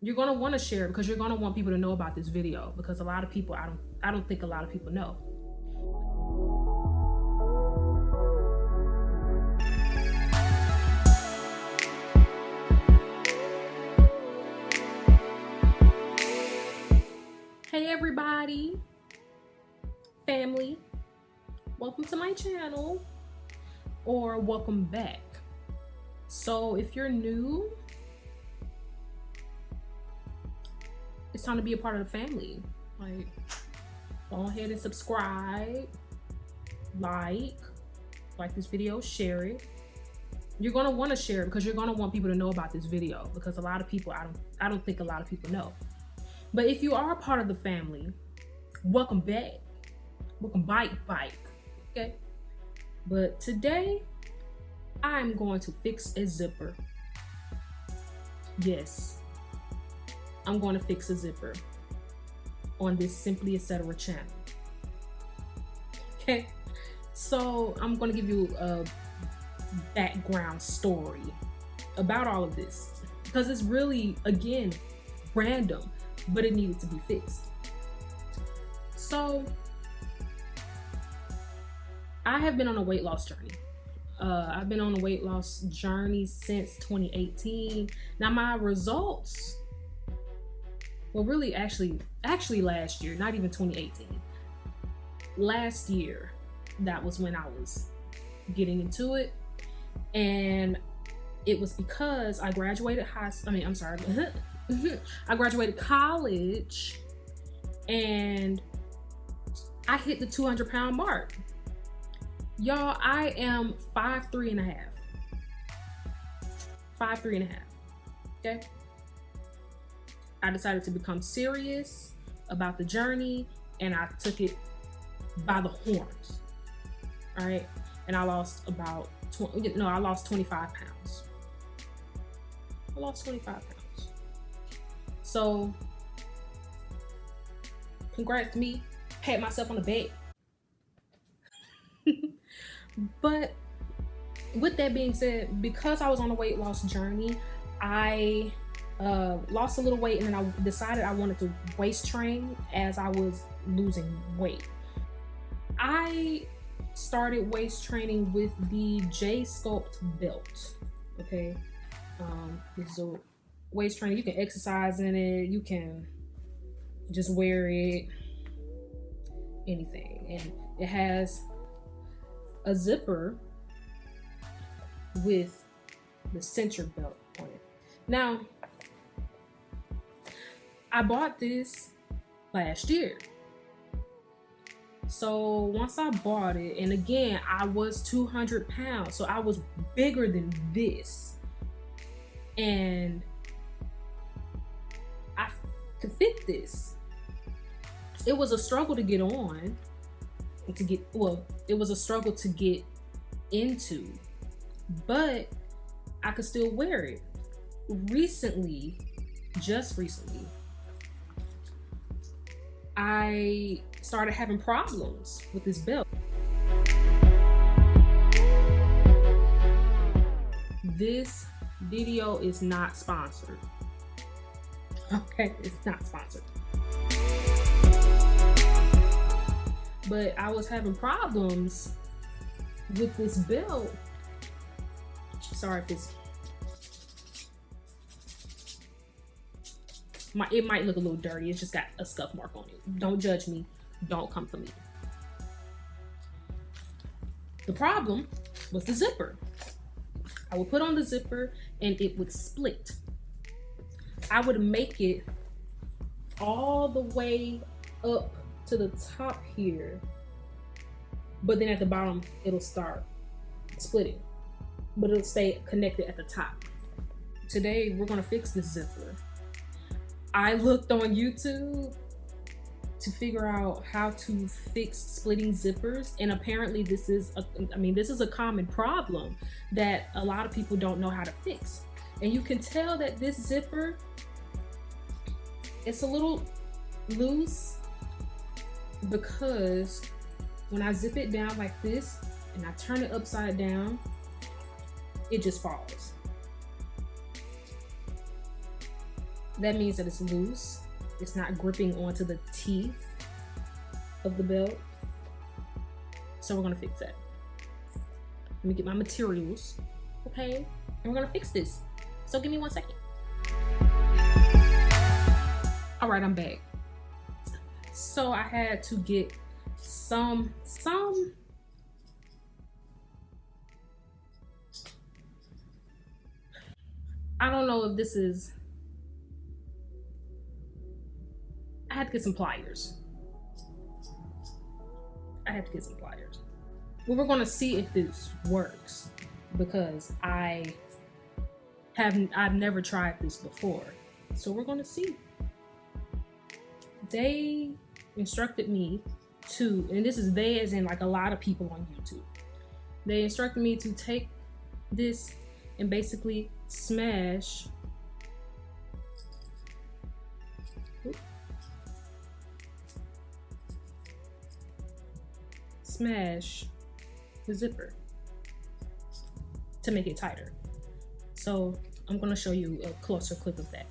you're going to want to share it because you're going to want people to know about this video, because a lot of people, I don't think a lot of people know. Hey everybody, family, welcome to my channel, or welcome back. So if you're new, it's time to be a part of the family. Like, go ahead and subscribe, like this video, share it. You're gonna want to share it because you're gonna want people to know about this video, because a lot of people, I don't think a lot of people know. But if you are a part of the family, welcome back. Welcome bike, okay? But today, I'm going to fix a zipper. Yes, I'm going to fix a zipper on this Simply Etc. channel. Okay, so I'm going to give you a background story about all of this, because it's really, again, random, but it needed to be fixed. So I have been on a weight loss journey. I've been on a weight loss journey since 2018. Now my results, well, really actually last year, not even 2018. Last year, that was when I was getting into it. And it was because I graduated I graduated college and I hit the 200-pound mark. Y'all, I am 5'3.5". 5'3.5". Okay. I decided to become serious about the journey, and I took it by the horns. All right. And I lost about I lost 25 pounds. I lost 25 pounds. So congrats to me. Pat myself on the back. But with that being said, because I was on a weight loss journey, I lost a little weight, and then I decided I wanted to waist train as I was losing weight. I started waist training with the J-Sculpt belt. Okay, this is a waist trainer. You can exercise in it, you can just wear it, anything, and it has a zipper with the center belt on it. Now, I bought this last year. So once I bought it, and again, I was 200 pounds, so I was bigger than this. And I could fit this. It was a struggle to get on, it was a struggle to get into, but I could still wear it. Just recently, I started having problems with this belt. This video is not sponsored. Okay, it's not sponsored. But I was having problems with this belt. Sorry if it's... it might look a little dirty. It's just got a scuff mark on it. Don't judge me. Don't come for me. The problem was the zipper. I would put on the zipper and it would split. I would make it all the way up to the top here, but then at the bottom it'll start splitting, but it'll stay connected at the top. Today we're gonna fix this zipper. I looked on YouTube to figure out how to fix splitting zippers, and apparently this is a common problem that a lot of people don't know how to fix. And you can tell that this zipper, it's a little loose, because when I zip it down like this and I turn it upside down, it just falls. That means that it's loose. It's not gripping onto the teeth of the belt. So we're gonna fix that. Let me get my materials, okay? And we're gonna fix this. So give me 1 second. All right, I'm back. So I had to get some, I don't know if this is, I had to get some pliers. Well, we're gonna see if this works because I've never tried this before. So we're gonna see. They instructed me to, and this is they as in like a lot of people on YouTube. They instructed me to take this and basically smash the zipper to make it tighter. So I'm going to show you a closer clip of that.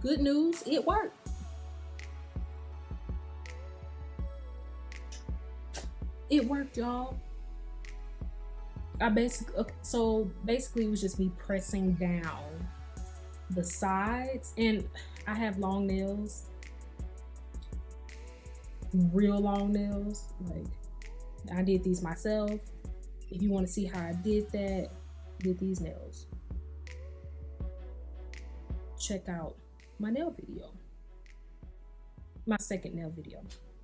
Good news, it worked. It worked, y'all. So basically it was just me pressing down the sides, and I have long nails, real long nails. Like, I did these myself. If you want to see how I did that, did these nails, check out my nail video, my second nail video.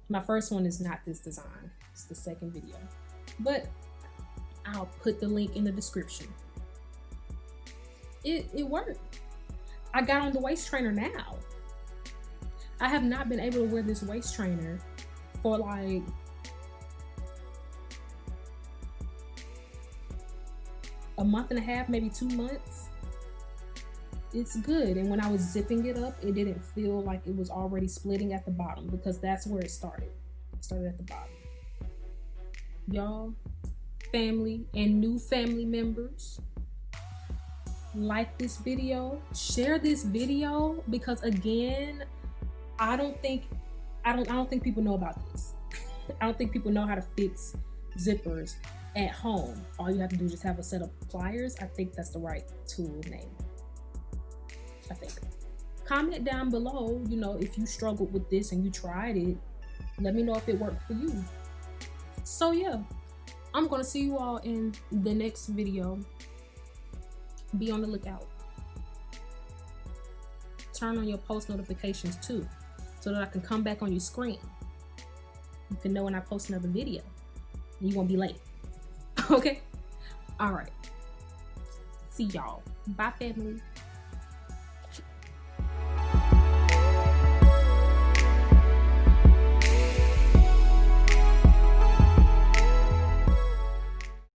My first one is not this design, it's the second video, but I'll put the link in the description. It worked. I got on the waist trainer now. I have not been able to wear this waist trainer for like a month and a half, maybe 2 months. It's good. And when I was zipping it up, it didn't feel like it was already splitting at the bottom, because that's where it started. It started at the bottom. Y'all, family and new family members, like this video, share this video, because again, I don't think people know about this. I don't think people know how to fix zippers at home. All you have to do is just have a set of pliers. I think that's the right tool name. I think. Comment down below, you know, if you struggled with this and you tried it. Let me know if it worked for you. So yeah, I'm gonna see you all in the next video. Be on the lookout. Turn on your post notifications too, so that I can come back on your screen. You can know when I post another video. You won't be late. Okay? All right. See y'all. Bye, family.